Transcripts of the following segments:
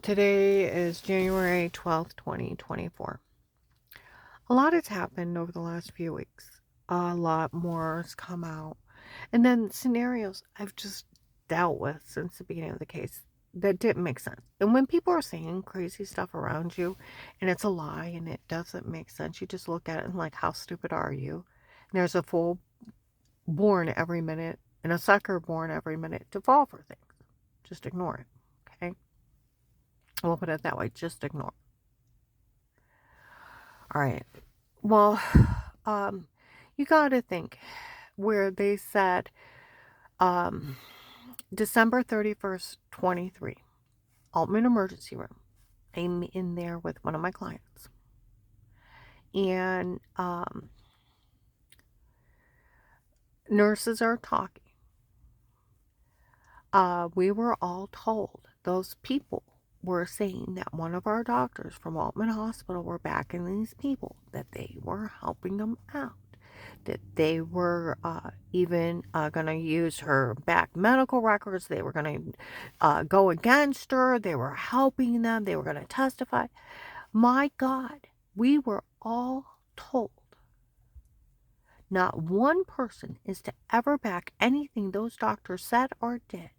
Today is January 12th, 2024. A lot has happened over the last few weeks. A lot more has come out. And then scenarios I've just dealt with since the beginning of the case that didn't make sense. And when people are saying crazy stuff around you and it's a lie and it doesn't make sense, you just look at it and like, how stupid are you? And there's a fool born every minute and a sucker born every minute to fall for things. Just ignore it. Okay? We'll put it that way. Just ignore it. All right. Well, um, you got to think where they said um, December 31st, 23, Altman Emergency Room. I'm in there with one of my clients. And nurses are talking. We were all told, those people were saying that one of our doctors from Altman Hospital were backing these people, that they were helping them out, that they were even going to use her back medical records. They were going to go against her. They were helping them. They were going to testify. My God, we were all told. Not one person is to ever back anything those doctors said or did.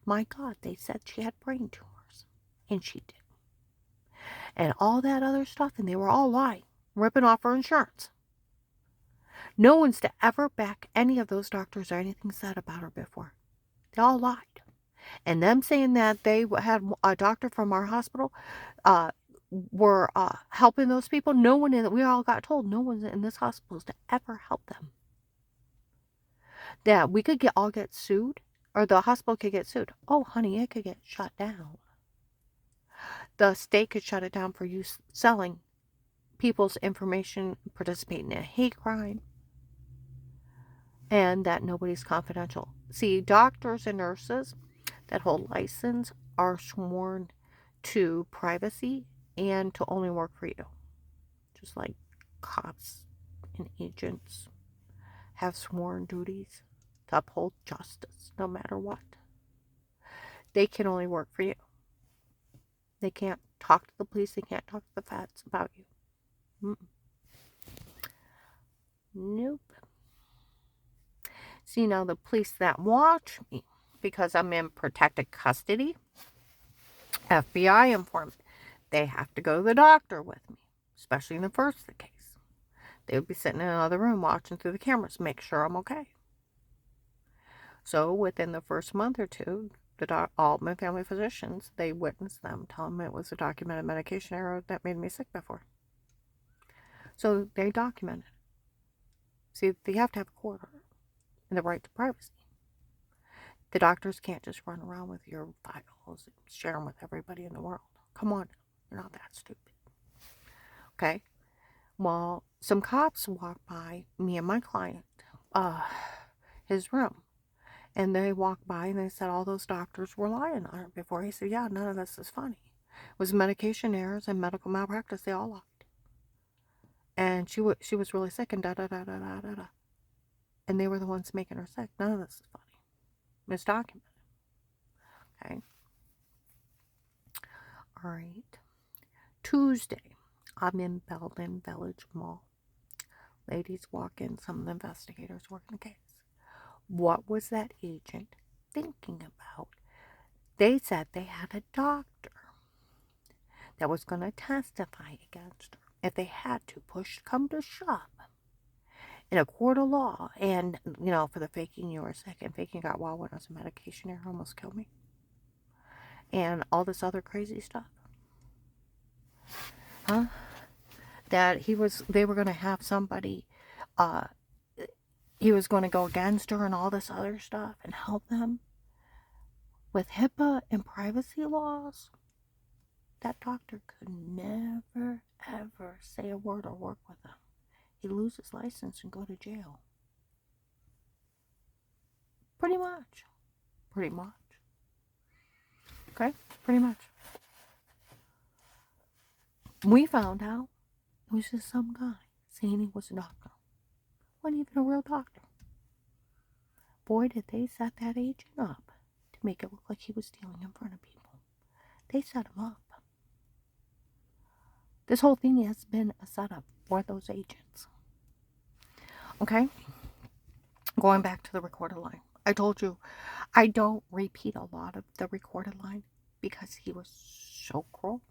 My God, they said she had brain tumors, and she did. And all that other stuff, and they were all lying, ripping off her insurance. No one's to ever back any of those doctors or anything said about her before. They all lied. And them saying that they had a doctor from our hospital were helping those people, no one in, we all got told no one in this hospital is to ever help them. That we could all get sued, or the hospital could get sued. Oh, honey, it could get shut down. The state could shut it down for you selling people's information, participating in a hate crime, and that nobody's confidential. See, doctors and nurses that hold license are sworn to privacy and to only work for you. Just like cops and agents have sworn duties to uphold justice no matter what. They can only work for you. They can't talk to the police. They can't talk to the feds about you. Nope. See, now the police that watch me, because I'm in protected custody, FBI informant, they have to go to the doctor with me, especially in the first case. They would be sitting in another room watching through the cameras, make sure I'm okay. So within the first month or two, the Altman family physicians, they witnessed them, telling me it was a documented medication error that made me sick before. So they documented it. See, they have to have a court order and the right to privacy. The doctors can't just run around with your files and share them with everybody in the world. Come on, you're not that stupid. Okay? Well, some cops walked by me and my client, his room. And they walked by and they said all those doctors were lying on her before. He said, yeah, none of this is funny. It was medication errors and medical malpractice. They all lied. And she was really sick and da-da-da-da-da-da-da. And they were the ones making her sick. None of this is funny. It's documented. Okay? All right. Tuesday, I'm in Belden Village Mall. Ladies walk in, some of the investigators working the case. What was that agent thinking about? They said they had a doctor that was going to testify against her if they had to push come to shove in a court of law. And, for the faking you were sick and faking got well when it was a medication error almost killed me. And all this other crazy stuff. Huh? That they were going to have somebody, he was going to go against her and all this other stuff and help them with HIPAA and privacy laws. That doctor could never, ever say a word or work with them. He'd lose his license and go to jail. Pretty much. Pretty much. Okay? Pretty much. We found out it was just some guy saying he was a doctor. Wasn't even a real doctor. Boy, did they set that agent up to make it look like he was stealing in front of people. They set him up. This whole thing has been a setup for those agents. Okay? Going back to the recorded line. I told you, I don't repeat a lot of the recorded line because he was so cruel.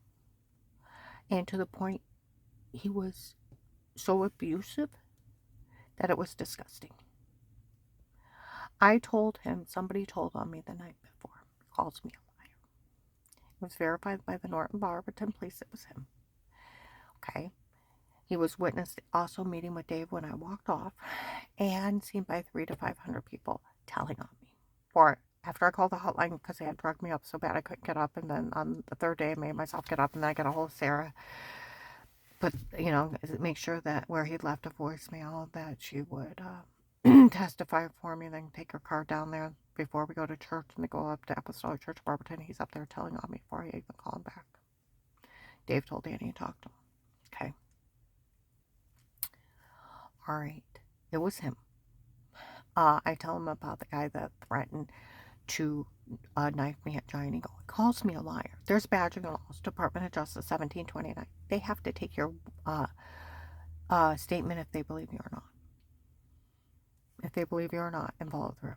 And to the point, he was so abusive that it was disgusting. I told him, somebody told on me the night before. He calls me a liar. It was verified by the Norton Barberton police. It was him. Okay? He was witnessed also meeting with Dave when I walked off and seen by 300 to 500 people telling on me. After I called the hotline because they had drugged me up so bad I couldn't get up, and then on the third day I made myself get up, and then I got a hold of Sarah. But, make sure that where he'd left a voicemail that she would testify for me, then take her car down there before we go to church, and they go up to Apostolic Church of Barberton. He's up there telling on me before I even call him back. Dave told Danny to talk to him. Okay. All right. It was him. I tell him about the guy that threatened to knife me at Giant Eagle. He calls me a liar. There's badging laws, Department of Justice 1729. They have to take your statement if they believe you or not. If they believe you or not, and follow through.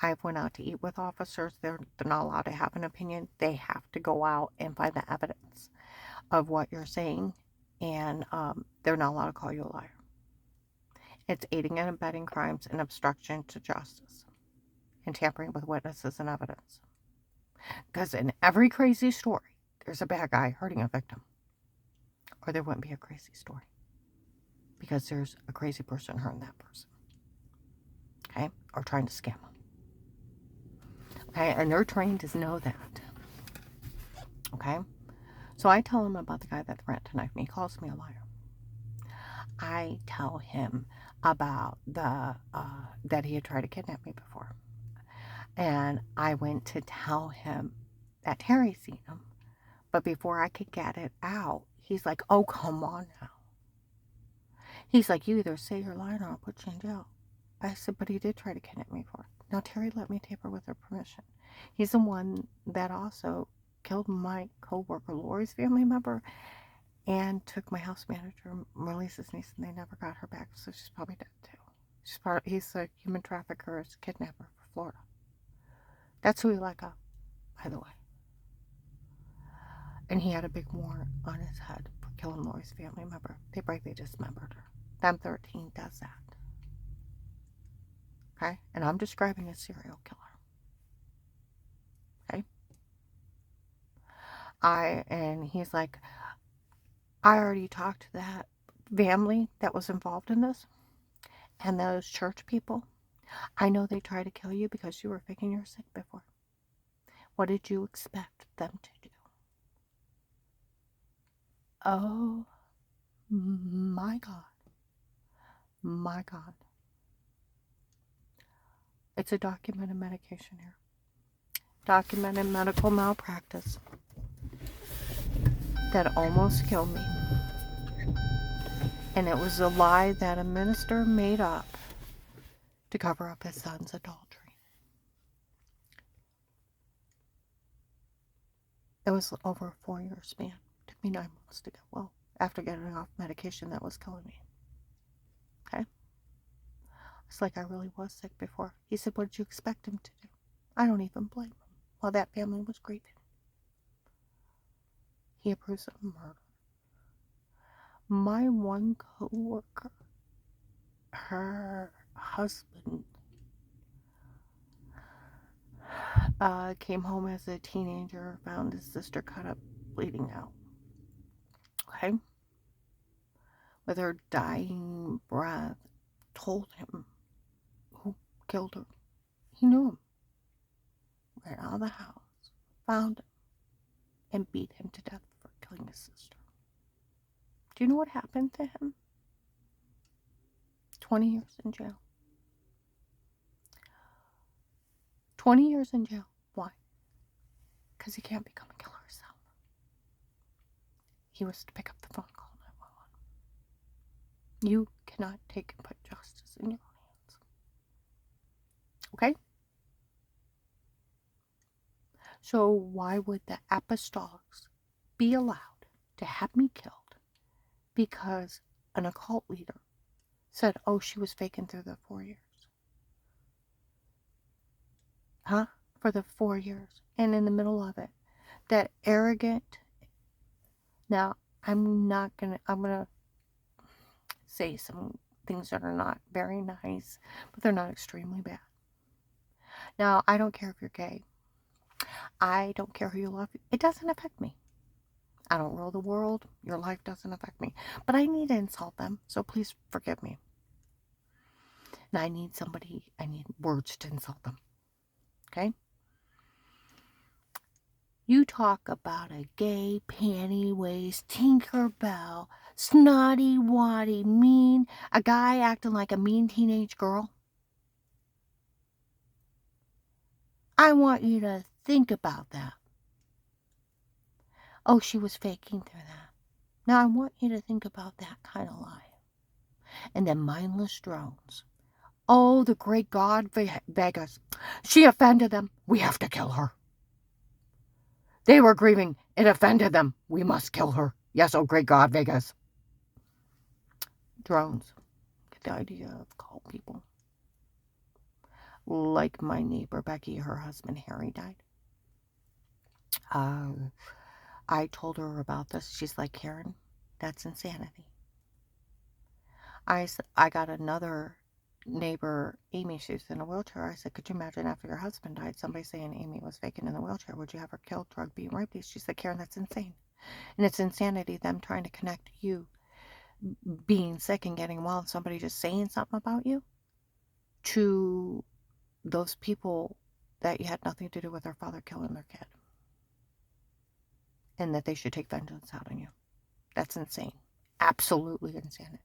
I've went out to eat with officers. They're not allowed to have an opinion. They have to go out and find the evidence of what you're saying, and they're not allowed to call you a liar. It's aiding and abetting crimes and obstruction to justice and tampering with witnesses and evidence. Because in every crazy story, there's a bad guy hurting a victim. Or there wouldn't be a crazy story. Because there's a crazy person hurting that person. Okay? Or trying to scam them. Okay? And they're trained to know that. Okay? So I tell him about the guy that threatened to knife me. He calls me a liar. I tell him about that he had tried to kidnap me before. And I went to tell him that Terry seen him. But before I could get it out, he's like, oh, come on now. He's like, you either say you're lying or I'll put you in jail. I said, but he did try to kidnap me before. Now, Terry let me tape her with her permission. He's the one that also killed my co-worker, Lori's family member, and took my house manager, Melissa's niece, and they never got her back, so she's probably dead too. He's a human trafficker, kidnapper for Florida. That's who he let go, by the way. And he had a big warrant on his head for killing Lori's family member. They bravely dismembered her. Them 13 does that. Okay? And I'm describing a serial killer. Okay? And he's like, I already talked to that family that was involved in this, and those church people. I know they tried to kill you because you were faking you're sick before. What did you expect them to do? Oh, my God. My God. It's a documented medication error. Documented medical malpractice that almost killed me. And it was a lie that a minister made up to cover up his son's adultery. It was over a 4-year span. It took me 9 months to get well after getting off medication that was killing me. Okay? It's like I really was sick before. He said, what did you expect him to do? I don't even blame him while that family was grieving. He approves of murder. My one co-worker, her husband, came home as a teenager, found his sister cut up, bleeding out. Okay? With her dying breath, told him who killed her. He knew him. Ran out of the house, found him, and beat him to death for killing his sister. Do you know what happened to him? 20 years in jail. 20 years in jail. Why? Because he can't become a killer himself. He was to pick up the phone call 911. You cannot take and put justice in your own hands. Okay? So why would the apostolics be allowed to have me killed because an occult leader said, oh, she was faking through the 4 years? Huh? For the 4 years. And in the middle of it, that arrogant. Now, I'm gonna say some things that are not very nice, but they're not extremely bad. Now, I don't care if you're gay. I don't care who you love. It doesn't affect me. I don't rule the world. Your life doesn't affect me. But I need to insult them, so please forgive me. And I need words to insult them. Okay? You talk about a gay, panty-waist, Tinkerbell, snotty-waddy, mean, a guy acting like a mean teenage girl. I want you to think about that. Oh, she was faking through that. Now I want you to think about that kind of lie. And then mindless drones. Oh, the great God Vegas. She offended them. We have to kill her. They were grieving. It offended them. We must kill her. Yes, oh great God Vegas. Drones. Get the idea of cult people. Like my neighbor Becky, her husband Harry died. I told her about this. She's like, Karen, that's insanity. I got another neighbor, Amy, she's in a wheelchair. I said, could you imagine after your husband died, somebody saying Amy was faking in the wheelchair? Would you have her killed, drugged, being raped? She said, Karen, that's insane. And it's insanity, them trying to connect you being sick and getting well and somebody just saying something about you to those people that you had nothing to do with their father killing their kid. And that they should take vengeance out on you. That's insane. Absolutely insanity.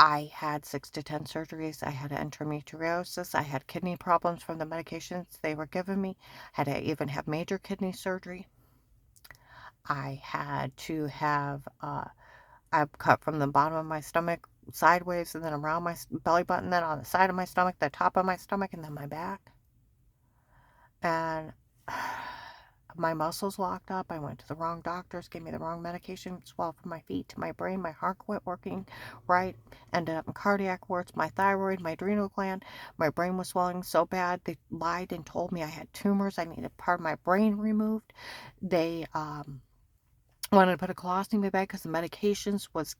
I had 6 to 10 surgeries. I had endometriosis. I had kidney problems from the medications they were giving me. Had to even have major kidney surgery. I had to have, I cut from the bottom of my stomach sideways and then around my belly button, then on the side of my stomach, the top of my stomach, and then my back. And my muscles locked up. I went to the wrong doctors, gave me the wrong medication, swelled from my feet to my brain. My heart quit working right. Ended up in cardiac wards, my thyroid, my adrenal gland. My brain was swelling so bad. They lied and told me I had tumors. I needed part of my brain removed. They wanted to put a colostomy bag because the medications was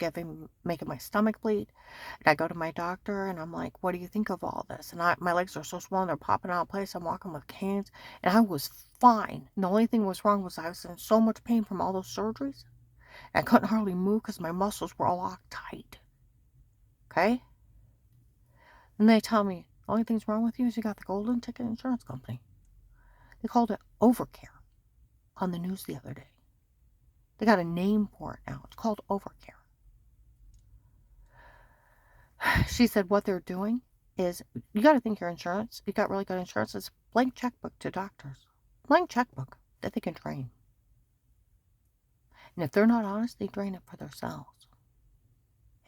making my stomach bleed. And I go to my doctor and I'm like, what do you think of all this? And my legs are so swollen, they're popping out of place. I'm walking with canes and I was fine. And the only thing was wrong was I was in so much pain from all those surgeries. I couldn't hardly move because my muscles were all locked tight. Okay? And they tell me, the only thing's wrong with you is you got the golden ticket insurance company. They called it Overcare on the news the other day. They got a name for it now. It's called Overcare. She said what they're doing is, you got to think your insurance, you got really good insurance, it's blank checkbook to doctors. Blank checkbook that they can drain. And if they're not honest, they drain it for themselves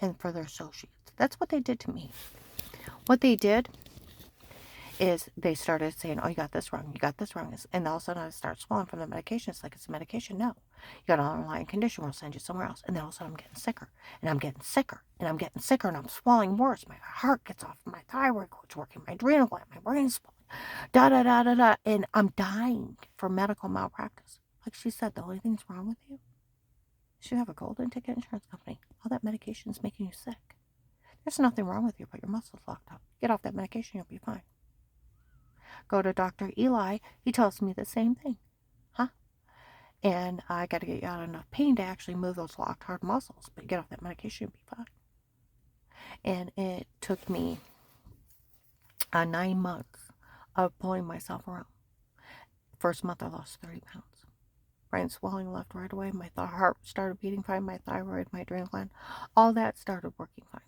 and for their associates. That's what they did to me. What they did is they started saying, oh, you got this wrong, you got this wrong. And all of a sudden I start swelling from the medication. It's like, it's a medication. No. You got an underlying condition. We'll send you somewhere else. And then all of a sudden I'm getting sicker. And I'm getting sicker. And I'm getting sicker. And I'm swelling worse. My heart gets off. My thyroid quits working. My adrenal gland. My brain's swelling. Da-da-da-da-da. And I'm dying for medical malpractice. Like she said, the only thing's wrong with you is you have a golden ticket insurance company. All that medication is making you sick. There's nothing wrong with you, but your muscles locked up. Get off that medication, you'll be fine. Go to Dr. Eli, he tells me the same thing. Huh? And I got to get you out of enough pain to actually move those locked hard muscles. But get off that medication, you'll be fine. And it took me 9 months of pulling myself around. First month I lost 30 pounds. Brain swelling left right away. My heart started beating fine. My thyroid, my adrenal gland, all that started working fine.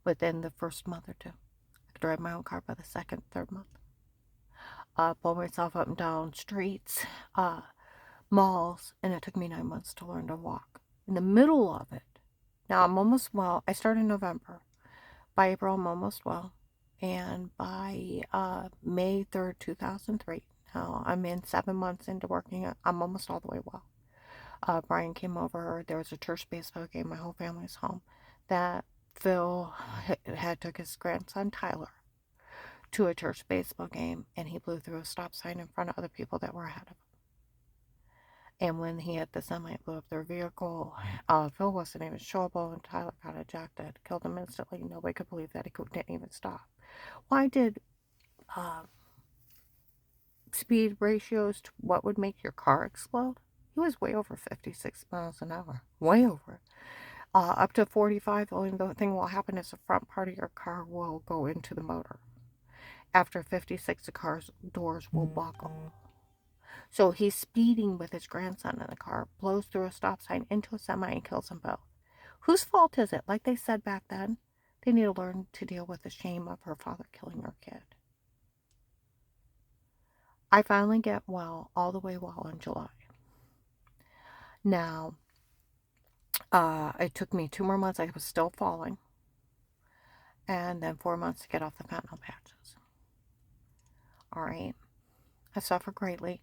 Within the first month or two. I could drive my own car by the second, third month. Pull myself up and down streets, malls, and it took me 9 months to learn to walk. In the middle of it, now I'm almost well. I started in November. By April, I'm almost well. And by May 3rd, 2003, now I'm in 7 months into working it. I'm almost all the way well. Brian came over. There was a church baseball game. My whole family's home. That Phil had took his grandson Tyler to a church baseball game, and he blew through a stop sign in front of other people that were ahead of him. And when he hit the semi, it blew up their vehicle. Phil wasn't even showable, and Tyler got ejected, killed him instantly. Nobody could believe that he didn't even stop. Why did speed ratios to what would make your car explode? He was way over 56 miles an hour. Way over. Up to 45, the only thing will happen is the front part of your car will go into the motor. After 56, the car's doors will buckle. So he's speeding with his grandson in the car, blows through a stop sign into a semi and kills them both. Whose fault is it? Like they said back then, they need to learn to deal with the shame of her father killing her kid. I finally get well, all the way well, in July. Now, it took me 2 more months. I was still falling. And then 4 months to get off the fentanyl patches. All right. I suffered greatly.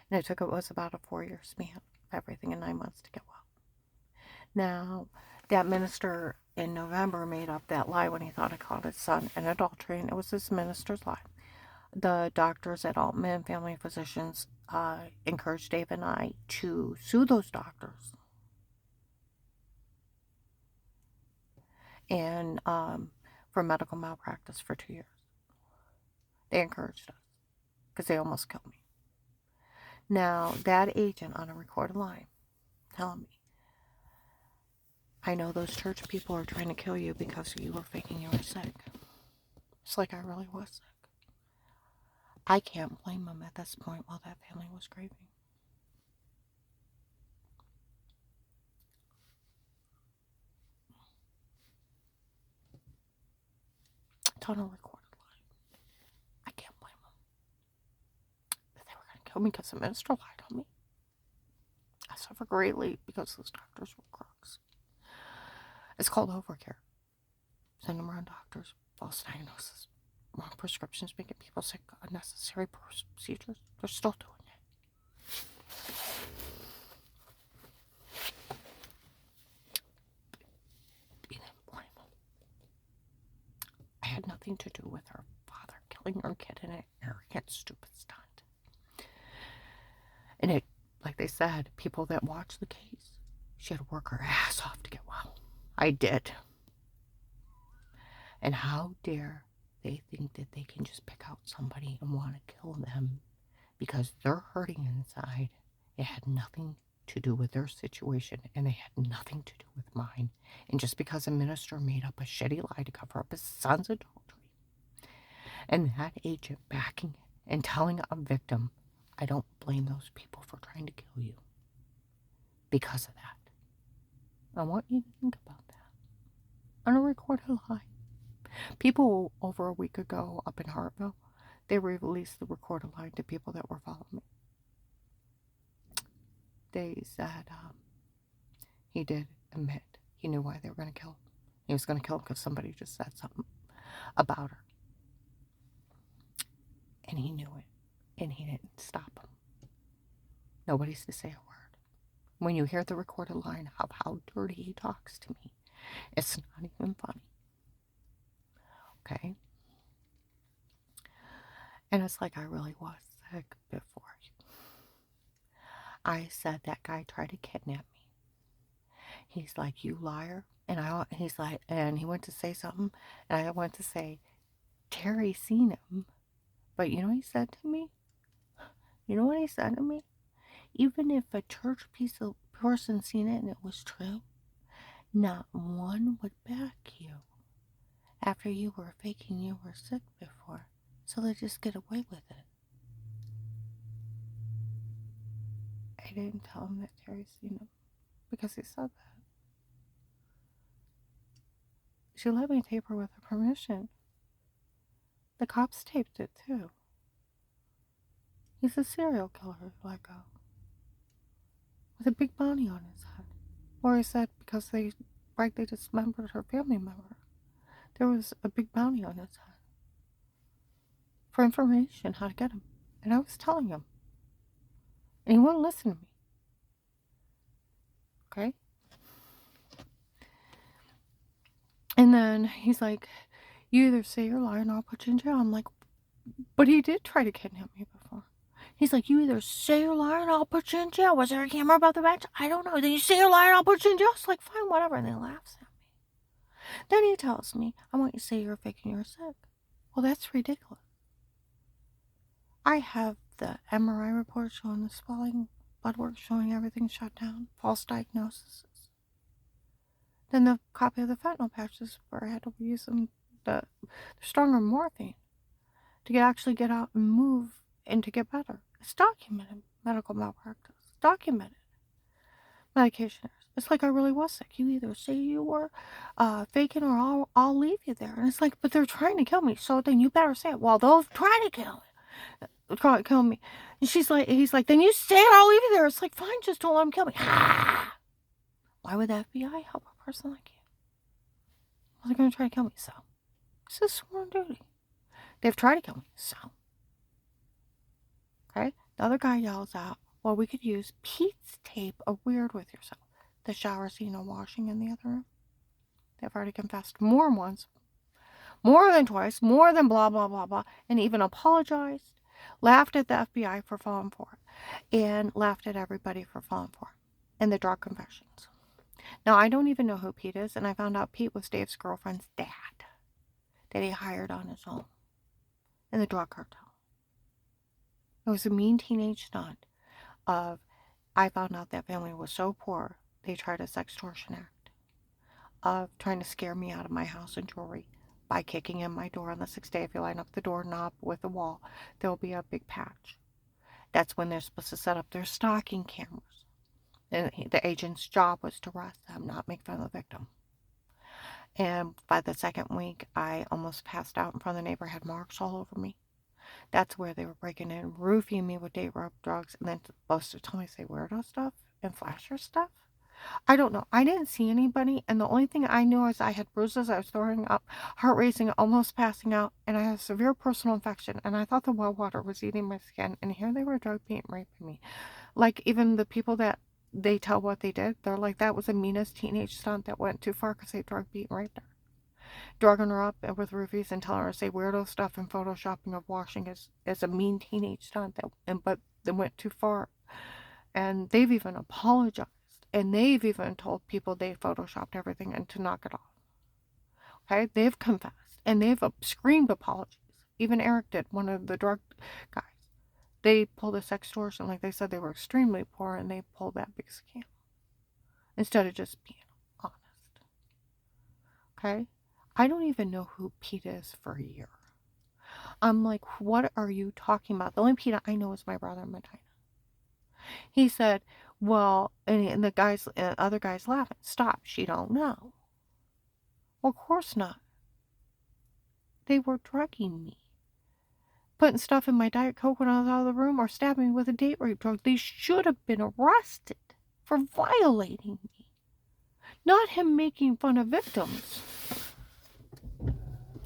And it was about a 4-year span of everything in 9 months to get well. Now, that minister in November made up that lie when he thought I caught his son in adultery. And it was this minister's lie. The doctors at Altman Family Physicians encouraged Dave and I to sue those doctors. And for medical malpractice for 2 years. They encouraged us because they almost killed me. Now, that agent on a recorded line telling me, I know those church people are trying to kill you because you were faking you were sick. It's like I really was sick. I can't blame them at this point while that family was grieving. It's on a recorded line. I can't blame them. If they were going to kill me because the minister lied on me. I suffer greatly because those doctors were crooks. It's called overcare. Send them around doctors, false diagnosis, wrong prescriptions, making people sick, unnecessary procedures. They're still doing it. You didn't blame them. I had nothing to do with her father killing her kid in an arrogant, stupid stunt. And it, like they said, people that watch the case, she had to work her ass off to get well. I did. And how dare they think that they can just pick out somebody and want to kill them because they're hurting inside. It had nothing to do with their situation, and they had nothing to do with mine. And just because a minister made up a shitty lie to cover up his son's adultery, and that agent backing it and telling a victim, I don't blame those people for trying to kill you because of that. I want you to think about that. On a recorded lie. People over a week ago up in Hartville, they released the recorded line to people that were following me. They said he did admit he knew why they were going to kill him. He was going to kill him because somebody just said something about her. And he knew it. And he didn't stop him. Nobody's to say a word. When you hear the recorded line of how dirty he talks to me, it's not even funny. Okay? And it's like I really was sick before. I said that guy tried to kidnap me. He's like, you liar. And he's like, and he went to say something, and I went to say, Terry seen him. But you know what he said to me? You know what he said to me? Even if a church person seen it and it was true, not one would back you after you were faking you were sick before. So they just get away with it. I didn't tell him that Terry seen him because he said that. She let me tape her with her permission. The cops taped it too. He's a serial killer, Lego. With a big bounty on his head. Or he said because they dismembered her family member. There was a big bounty on his head. for information how to get him. And I was telling him. And he wouldn't listen to me. Okay? And then he's like, you either say you're lying or I'll put you in jail. I'm like, but he did try to kidnap me before. He's like, you either say you're lying or I'll put you in jail. Was there a camera about the bench? I don't know. Then you say you're lying, I'll put you in jail. It's like, fine, whatever. And he laughs at me. Then he tells me, I want you to say you're faking you're sick. Well, that's ridiculous. I have the MRI report showing the swelling, blood work showing everything shut down, false diagnoses. Then the copy of the fentanyl patches where I had to use the stronger morphine to actually get out and move and to get better. It's documented medical malpractice. It's documented medication errors. It's like I really was sick. You either say you were faking or I'll leave you there. And it's like, but they're trying to kill me. So then you better say it. Well, they'll try to kill me. And he's like, then you say it, I'll leave you there. It's like, fine, just don't let them kill me. Why would the FBI help a person like you? Well, they're going to try to kill me, so. This is sworn duty. They've tried to kill me, so. Okay? The other guy yells out, well, we could use Pete's tape of Weird With Yourself. The shower scene of washing in the other room. They've already confessed more than once, more than twice, more than blah, blah, blah, blah, and even apologized, laughed at the FBI for falling for it, and laughed at everybody for falling for it, and the drug confessions. Now, I don't even know who Pete is, and I found out Pete was Dave's girlfriend's dad that he hired on his own in the drug cartel. It was a mean teenage stunt of, I found out that family was so poor, they tried a sextortion act of trying to scare me out of my house and jewelry by kicking in my door on the 6th day. If you line up the doorknob with the wall, there'll be a big patch. That's when they're supposed to set up their stalking cameras. And the agent's job was to arrest them, not make fun of the victim. And by the second week, I almost passed out in front of the neighbor, had marks all over me. That's where they were breaking in, roofing me with date rape drugs, and then supposed to tell me to say weirdo stuff and flasher stuff. I don't know. I didn't see anybody, and the only thing I knew is I had bruises, I was throwing up, heart racing, almost passing out, and I had a severe personal infection, and I thought the well water was eating my skin, and here they were drug beating, raping me. Like, even the people that they tell what they did, they're like, that was the meanest teenage stunt that went too far because they drug beat and raped her. Drugging her up with roofies and telling her to say weirdo stuff and photoshopping of washing is a mean teenage stunt but they went too far. And they've even apologized. And they've even told people they photoshopped everything and to knock it off. Okay? They've confessed. And they've screamed apologies. Even Eric did, one of the drug guys. They pulled a sextortion, like they said they were extremely poor, and they pulled that big scam. Instead of just being honest. Okay? I don't even know who Pete is for a year. I'm like, what are you talking about? The only Pete I know is my brother in Medina. He said, well, and the guys, other guys laughing. Stop, she don't know. Well, of course not. They were drugging me. Putting stuff in my Diet Coke when I was out of the room, or stabbing me with a date rape drug. They should have been arrested for violating me. Not him making fun of victims.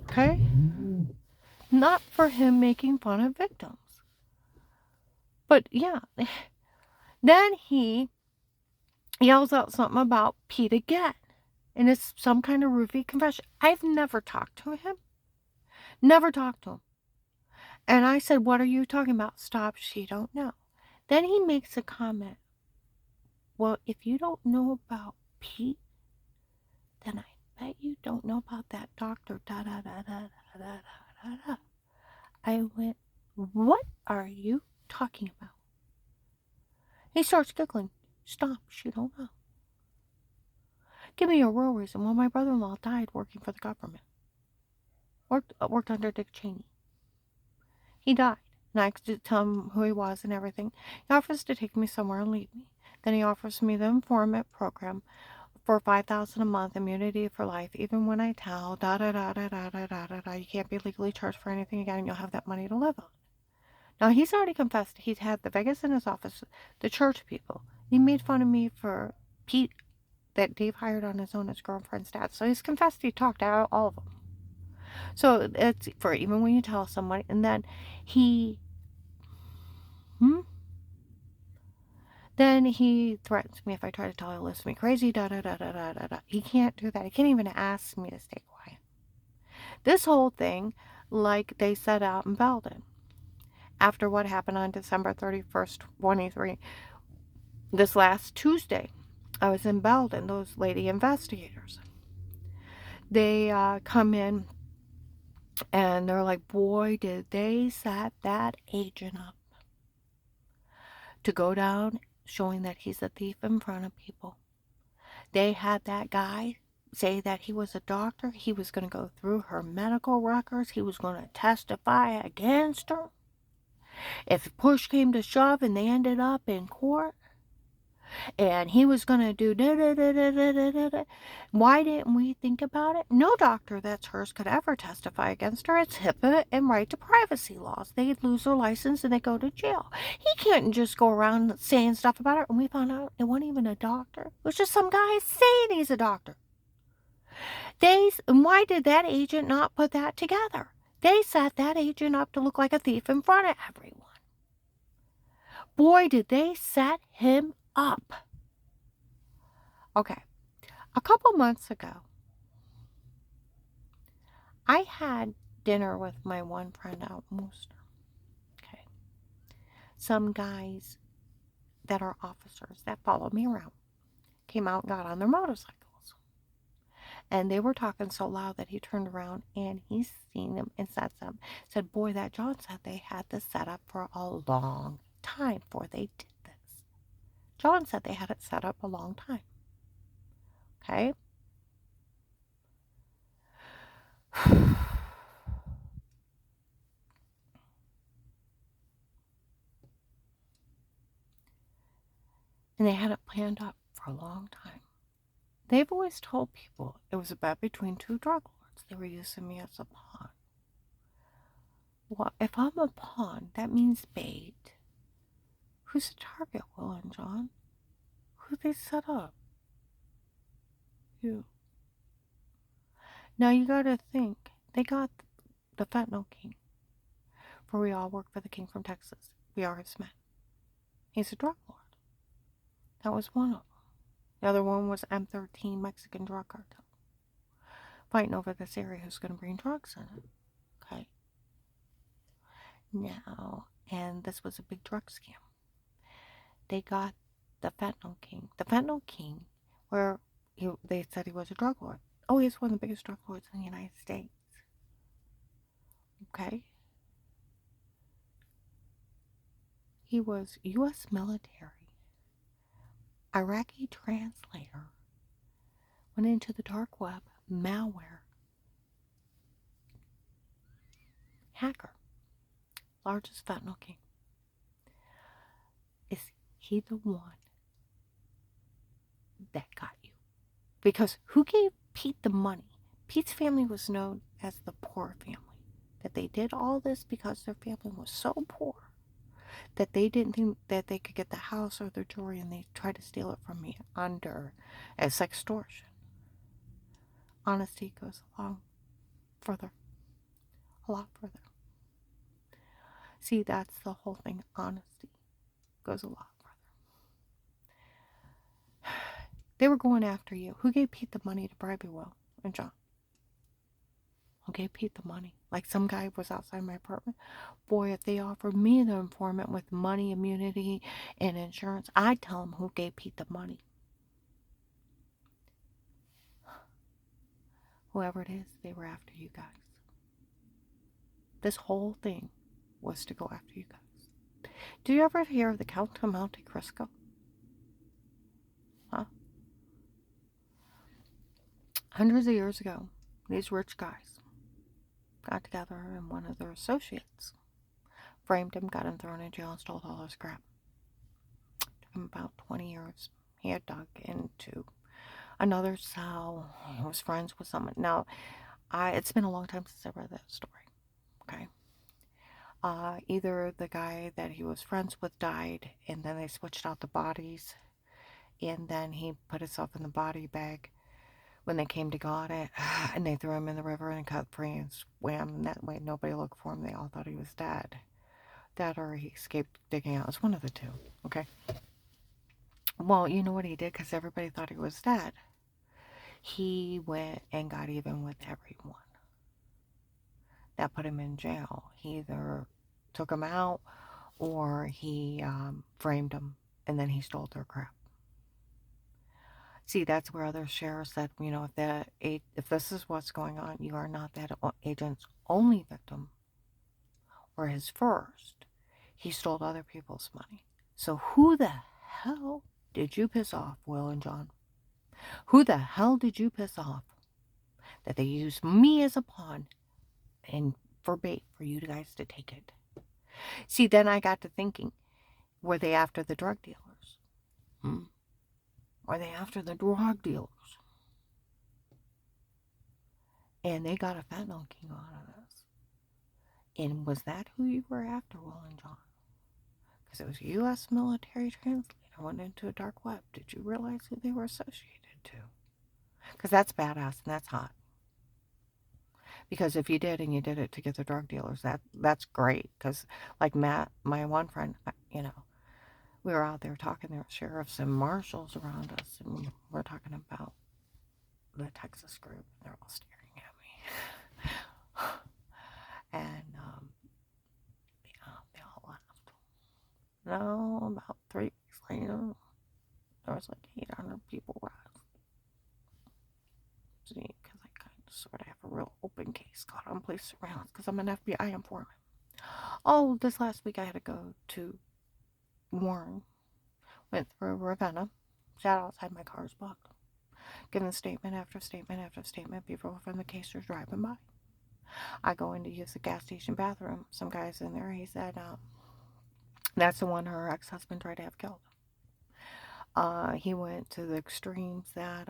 Okay? Not for him making fun of victims. But yeah, then he yells out something about Pete again. And it's some kind of roofie confession. I've never talked to him. Never talked to him. And I said, what are you talking about? Stop, she don't know. Then he makes a comment. Well, if you don't know about Pete, then I bet you don't know about that doctor. Da da da da da da da da. I went, what are you talking about? He starts giggling. Stop, she don't know. Give me a real reason. Well, my brother-in-law died working for the government. Worked under Dick Cheney. He died, and I could tell him who he was and everything. He offers to take me somewhere and leave me. Then he offers me the informant program for $5,000 a month, immunity for life, even when I tell, da da da da da da da da da, you can't be legally charged for anything again, and you'll have that money to live on. Now, he's already confessed he's had the Vegas in his office, the church people. He made fun of me for Pete that Dave hired on his own, his girlfriend's dad. So he's confessed he talked to all of them. So it's for even when you tell somebody, and then he, hmm? Then he threatens me if I try to tell, he'll list me crazy, da da da da da da da. He can't do that. He can't even ask me to stay quiet. This whole thing, like they set out in Belden, after what happened on December 31st, 23, this last Tuesday, I was in Belden, those lady investigators. They come in and they're like, boy, did they set that agent up to go down showing that he's a thief in front of people. They had that guy say that he was a doctor. He was going to go through her medical records. He was going to testify against her. If push came to shove and they ended up in court, and he was going to do da da da da da da da da. Why didn't we think about it? No doctor that's hers could ever testify against her. It's HIPAA and right to privacy laws. They'd lose their license and they go to jail. He couldn't just go around saying stuff about her. And we found out it wasn't even a doctor. It was just some guy saying he's a doctor. Why did that agent not put that together? They set that agent up to look like a thief in front of everyone. Boy, did they set him up. Okay, a couple months ago, I had dinner with my one friend out in Worcester. Okay, some guys that are officers that follow me around came out and got on their motorcycles. And they were talking so loud that he turned around and he seen them and said something. Said, boy, that John said they had this set up for a long time before they did this. John said they had it set up a long time. Okay? And they had it planned up for a long time. They've always told people it was a bet between two drug lords. They were using me as a pawn. Well, if I'm a pawn, that means bait. Who's the target, Will and John? Who they set up? You. Now you gotta think. They got the fentanyl king. For we all work for the king from Texas. We are his men. He's a drug lord. That was one of them. The other one was M13 Mexican drug cartel. Fighting over this area who's going to bring drugs in it. Okay. Now, and this was a big drug scam. They got the fentanyl king. The fentanyl king, where they said he was a drug lord. Oh, he's one of the biggest drug lords in the United States. Okay. He was U.S. military, Iraqi translator, went into the dark web, malware, hacker, largest fentanyl king. Is he the one that got you? Because who gave Pete the money? Pete's family was known as the poor family. That they did all this because their family was so poor that they didn't think that they could get the house or their jewelry, and they tried to steal it from me as extortion. Honesty goes a lot further. See, that's the whole thing. Honesty goes a lot further. They were going after you. Who gave Pete the money to bribe you, Will and John? Who gave Pete the money? Like some guy was outside my apartment. Boy, if they offered me the informant with money, immunity, and insurance, I'd tell them who gave Pete the money. Whoever it is, they were after you guys. This whole thing was to go after you guys. Do you ever hear of the Count of Monte Cristo? Huh? Hundreds of years ago, these rich guys got together and one of their associates framed him, got him thrown in jail, and stole all his crap. Took him about 20 years. He had dug into another cell. He was friends with someone. Now, it's been a long time since I read that story. Okay. Either the guy that he was friends with died, and then they switched out the bodies, and then he put himself in the body bag when they came to got it, and they threw him in the river and cut free and swam. And that way, nobody looked for him. They all thought he was dead. Dead or he escaped digging out. It was one of the two. Okay. Well, you know what he did? Because everybody thought he was dead. He went and got even with everyone. That put him in jail. He either took him out or he framed them, and then he stole their crap. See, that's where other sheriffs said, you know, if this is what's going on, you are not that agent's only victim or his first. He stole other people's money. So who the hell did you piss off, Will and John? Who the hell did you piss off that they used me as a pawn and for bait for you guys to take it? See, then I got to thinking, were they after the drug dealers? Were they after the drug dealers? And they got a fentanyl king out of this. And was that who you were after, Will and John? Because it was a U.S. military translator went into a dark web. Did you realize who they were associated to? Because that's badass and that's hot. Because if you did and you did it to get the drug dealers, that's great. Because like Matt, my one friend, you know, we were out there talking. There were sheriffs and marshals around us, and we're talking about the Texas group. They're all staring at me. And yeah, they all laughed. No, about 3 weeks later, there was like 800 people arrested. Because I kind of sort of have a real open case caught on police surveillance because I'm an FBI informant. Oh, this last week I had to go to Warren. Went through Ravenna. Sat outside, my car's blocked. Given statement after statement after statement. People from the case are driving by. I go in to use the gas station bathroom. Some guy's in there. He said, that's the one her ex-husband tried to have killed. He went to the extremes that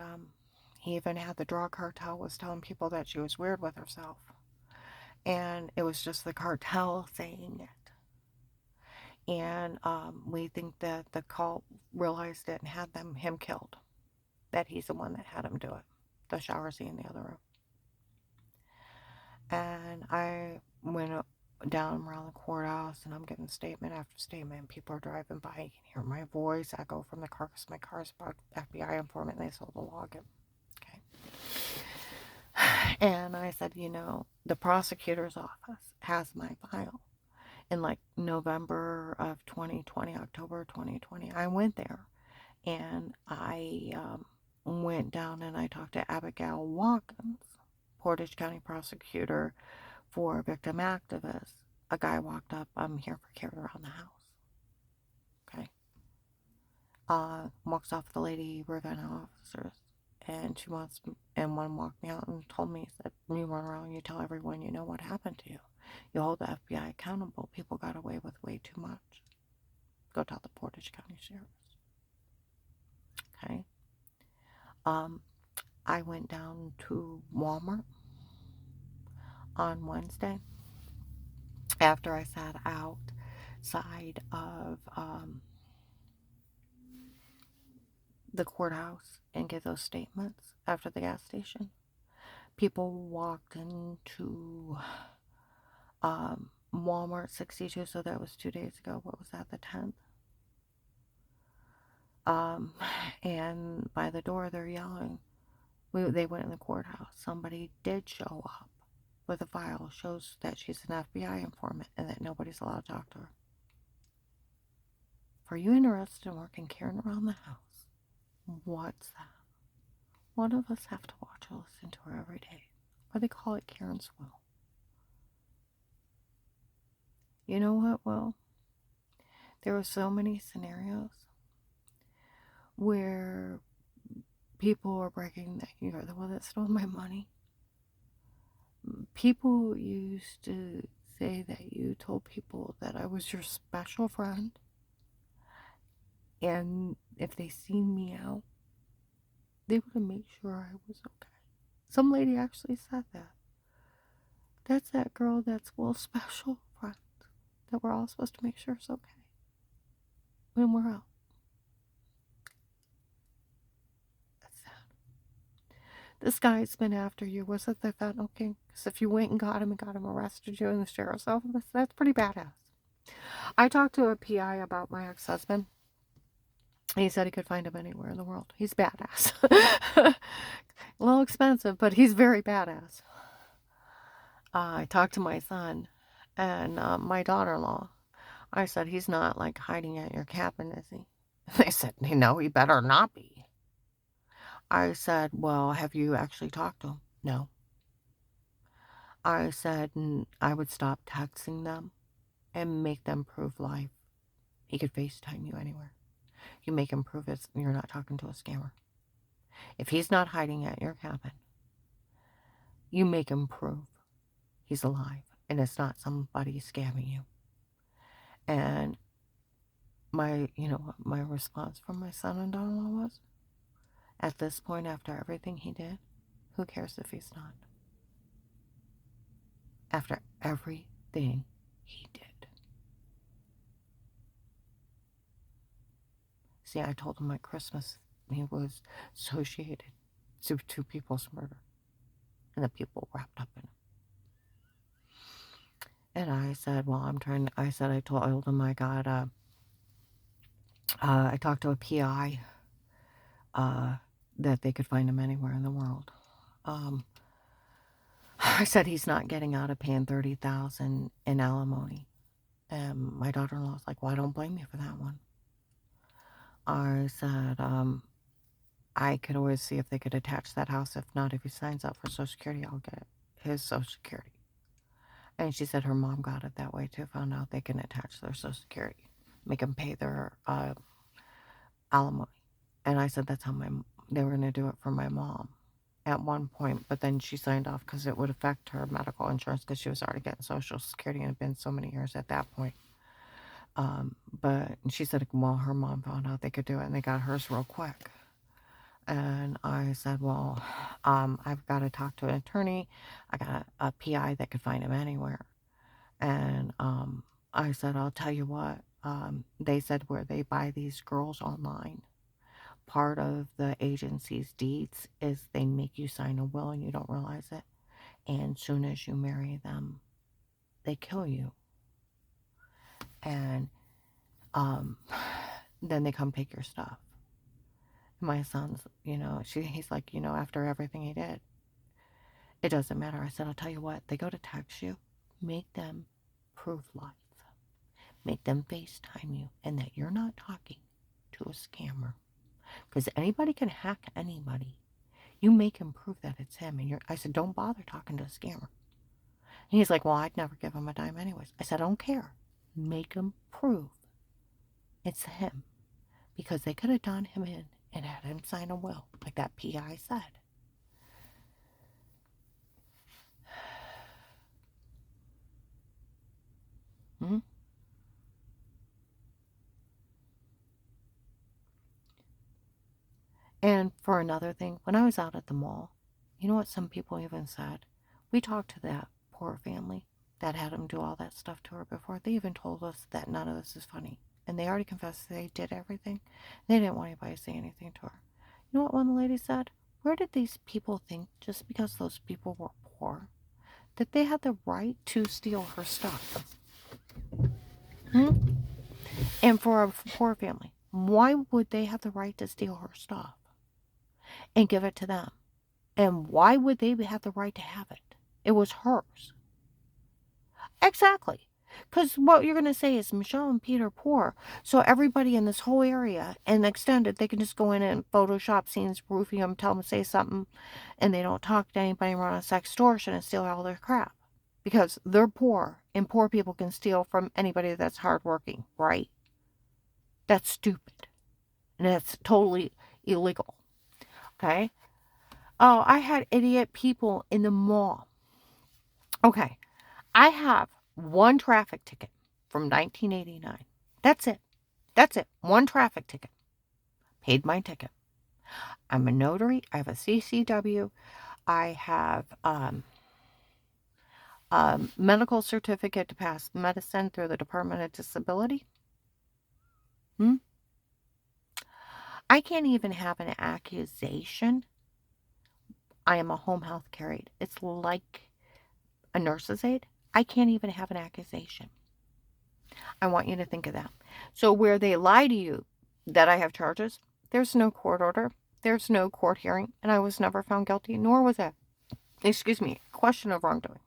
he even had the drug cartel was telling people that she was weird with herself. And it was just the cartel saying it. And we think that the cult realized it and had him killed. That he's the one that had him do it. The shower scene in the other room. And I went down around the courthouse and I'm getting statement after statement. People are driving by. You can hear my voice echo from the car because my car's parked. FBI informant and they sold the login. Okay. And I said, you know, the prosecutor's office has my file. In like November of 2020, October 2020, I went there and I went down and I talked to Abigail Watkins, Portage County prosecutor for victim activists. A guy walked up, I'm here for care around the house. Okay. Walks off the lady Ravenna officers. And one walked me out and told me, said, you run around and you tell everyone you know what happened to you. You hold the FBI accountable. People got away with way too much. Go tell the Portage County sheriffs. Okay. I went down to Walmart on Wednesday after I sat outside of the courthouse and gave those statements after the gas station. People walked into Walmart 62, so that was 2 days ago. What was that, the 10th? And by the door, they're yelling. They went in the courthouse. Somebody did show up with a file. Shows that she's an FBI informant and that nobody's allowed to talk to her. Are you interested in working Karen around the house? What's that? One of us have to watch or listen to her every day. Or they call it Karen's will. You know what, Will? There were so many scenarios where people were bragging that you're the one that stole my money. People used to say that you told people that I was your special friend. And if they seen me out, they would have made sure I was okay. Some lady actually said that. That's that girl that's Will's special friend. That we're all supposed to make sure it's okay when we're out. That's sad. This guy's been after you. Was it the fentanyl king? Because if you went and got him arrested you in the sheriff's office, that's pretty badass. I talked to a PI about my ex-husband. He said he could find him anywhere in the world. He's badass. A little expensive, but he's very badass. I talked to my son and my daughter-in-law. I said, he's not like hiding at your cabin, is he? They said, no, he better not be. I said, well, have you actually talked to him? No. I said, I would stop texting them and make them prove live. He could FaceTime you anywhere. You make him prove you're not talking to a scammer. If he's not hiding at your cabin, you make him prove he's alive and it's not somebody scamming you. And my response from my son and daughter-in-law was, at this point, after everything he did, who cares if he's not? After everything he did. See, I told him at Christmas he was associated to two people's murder. And the people wrapped up in it. And I said, well, I told him I got, I talked to a PI that they could find him anywhere in the world. I said he's not getting out of paying $30,000 in alimony. And my daughter-in-law was like, well, I don't blame you for that one. I said, I could always see if they could attach that house. If not, if he signs up for Social Security, I'll get his Social Security. And she said her mom got it that way too. Found out they can attach their Social Security, make them pay their alimony. And I said that's how they were going to do it for my mom at one point. But then she signed off because it would affect her medical insurance because she was already getting Social Security and it had been so many years at that point. But she said, well, her mom found out they could do it and they got hers real quick. And I said, well, I've got to talk to an attorney. I got a PI that could find him anywhere. And I said, I'll tell you what. They said where they buy these girls online, part of the agency's deeds is they make you sign a will and you don't realize it. And soon as you marry them, they kill you. And then they come take your stuff. My son's, he's like, after everything he did, it doesn't matter. I said, I'll tell you what, they go to text you, make them prove life. Make them FaceTime you and that you're not talking to a scammer. Because anybody can hack anybody. You make him prove that it's him. And I said, don't bother talking to a scammer. And he's like, well, I'd never give him a dime anyways. I said, I don't care. Make him prove it's him. Because they could have done him in and had him sign a will, like that PI said. And for another thing, when I was out at the mall, you know what some people even said? We talked to that poor family that had him do all that stuff to her before. They even told us that none of this is funny. And they already confessed they did everything. They didn't want anybody to say anything to her. You know what one lady said? Where did these people think, just because those people were poor, that they had the right to steal her stuff? And for a poor family, why would they have the right to steal her stuff and give it to them? And why would they have the right to have it? It was hers. Exactly. Because what you're going to say is Michelle and Pete are poor. So everybody in this whole area and extended, they can just go in and Photoshop scenes, roofing them, tell them to say something, and they don't talk to anybody, run a sextortion and steal all their crap. Because they're poor, and poor people can steal from anybody that's hardworking, right? That's stupid. And that's totally illegal. Okay? Oh, I had idiot people in the mall. Okay. I have one traffic ticket from 1989. That's it. That's it. One traffic ticket. Paid my ticket. I'm a notary. I have a CCW. I have a medical certificate to pass medicine through the Department of Disability. I can't even have an accusation I am a home health care aide. It's like a nurse's aide. I can't even have an accusation. I want you to think of that. So where they lie to you that I have charges, there's no court order, there's no court hearing, and I was never found guilty, nor was that, question of wrongdoing.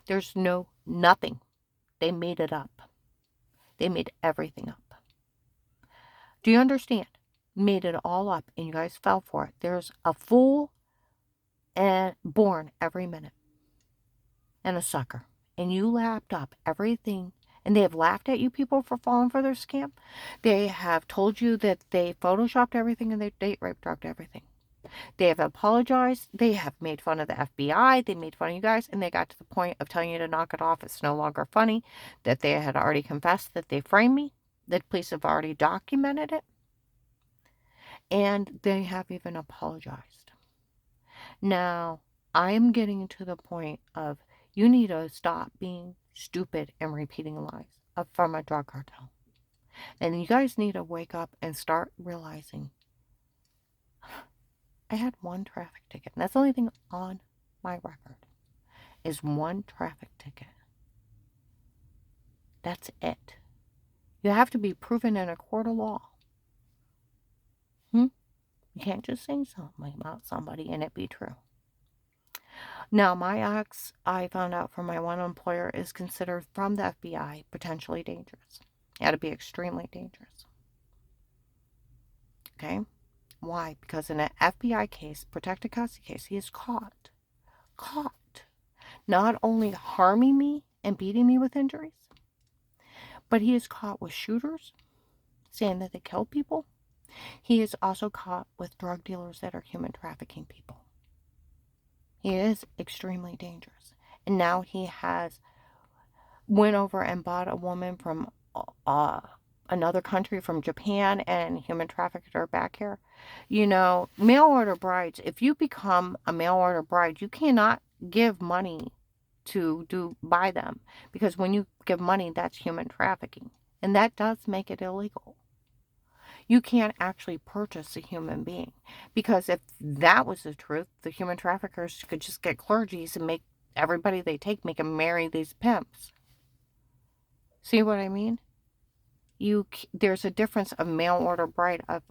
There's nothing. They made it up. They made everything up. Do you understand? Made it all up, and you guys fell for it. There's a fool and born every minute, and a sucker. And you lapped up everything, and they have laughed at you people for falling for their scam. They have told you that they photoshopped everything and they date rape drugged everything. They have apologized. They have made fun of the FBI. They made fun of you guys, and they got to the point of telling you to knock it off. It's no longer funny, that they had already confessed that they framed me, that police have already documented it, and they have even apologized. Now, I'm getting to the point of you need to stop being stupid and repeating lies from a drug cartel. And you guys need to wake up and start realizing I had one traffic ticket. And that's the only thing on my record is one traffic ticket. That's it. You have to be proven in a court of law. You can't just say something about somebody and it be true. Now, my ex, I found out from my one employer, is considered from the FBI potentially dangerous. He had to be extremely dangerous. Okay? Why? Because in an FBI case, protected custody case, he is caught. Not only harming me and beating me with injuries, but he is caught with shooters, saying that they killed people. He is also caught with drug dealers that are human trafficking people. He is extremely dangerous. And now he has went over and bought a woman from another country, from Japan, and human trafficked her back here. You know, mail order brides, if you become a mail order bride, you cannot give money to buy them, because when you give money, that's human trafficking, and that does make it illegal. You can't actually purchase a human being, because if that was the truth, the human traffickers could just get clergies and make everybody they take, make them marry these pimps. See what I mean? There's a difference of mail order bride, of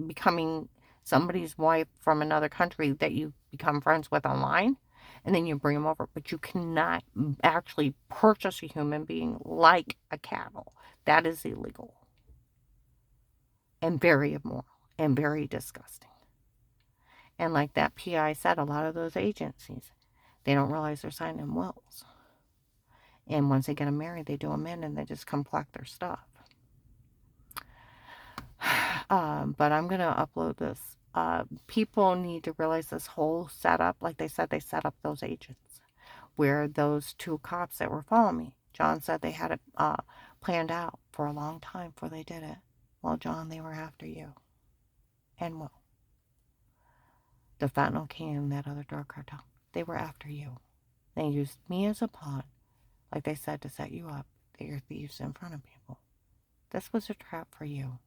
becoming somebody's wife from another country that you become friends with online, and then you bring them over, but you cannot actually purchase a human being like a cattle. That is illegal and very immoral and very disgusting. And like that PI said, a lot of those agencies, they don't realize they're signing wills. And once they get them married, they do them in and they just come collect their stuff. But I'm going to upload this. People need to realize this whole setup, like they said, they set up those agents, where those two cops that were following me, John said they had it planned out for a long time before they did it. Well, John, they were after you. And Will. The Fentanyl King and that other drug cartel, they were after you. They used me as a pawn, like they said, to set you up. They are thieves in front of people. This was a trap for you.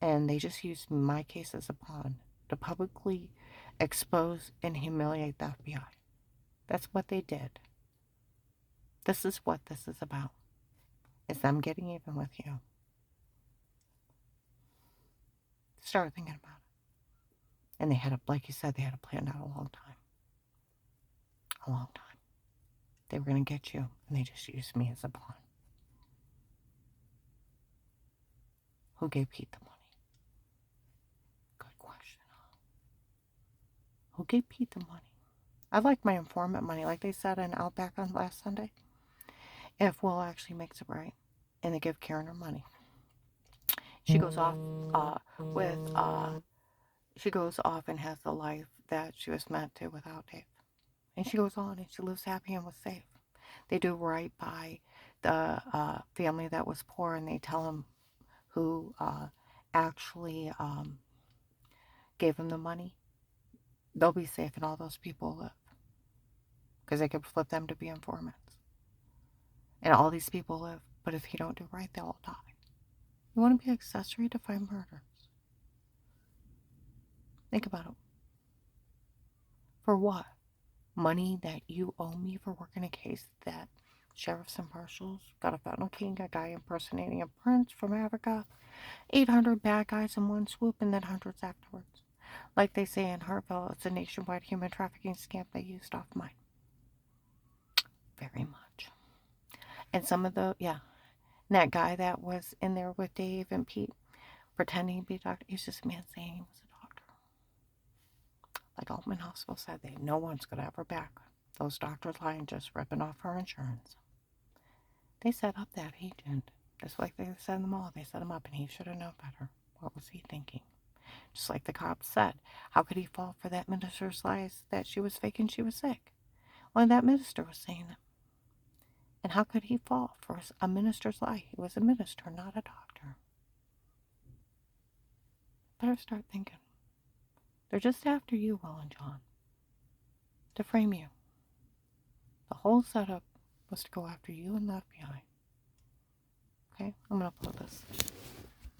And they just used my case as a pawn to publicly expose and humiliate the FBI. That's what they did. This is what this is about. Is them getting even with you. Start thinking about it. And they had like you said, they had it planned out a long time. A long time. They were going to get you, and they just used me as a pawn. Who gave Pete the money? Good question. Who gave Pete the money? I like my informant money, like they said in Outback on last Sunday. If Will actually makes it right, and they give Karen her money, she goes off she goes off and has the life that she was meant to without Dave. And she goes on and she lives happy and was safe. They do right by the family that was poor, and they tell them who actually gave them the money. They'll be safe, and all those people live, because they could flip them to be informants. And all these people live, but if you don't do right, they'll all die. You want to be accessory to 5 murders? Think about it. For what? Money that you owe me for working a case that sheriffs and marshals got a fentanyl king, a guy impersonating a prince from Africa, 800 bad guys in one swoop, and then hundreds afterwards. Like they say in Hartville, it's a nationwide human trafficking scam they used off mine. Very much. And some of the, yeah, and that guy that was in there with Dave and Pete pretending to be a doctor, he's just a man saying he was a doctor. Like Altman Hospital said, no one's going to ever back those doctors lying, just ripping off her insurance. They set up that agent. Just like they set him all. They set him up, and he should have known better. What was he thinking? Just like the cops said, how could he fall for that minister's lies that she was faking she was sick? Well, that minister was saying it. And how could he fall for a minister's lie? He was a minister, not a doctor. Better start thinking. They're just after you, Will and John. To frame you. The whole setup was to go after you and the FBI. Okay? I'm going to upload this.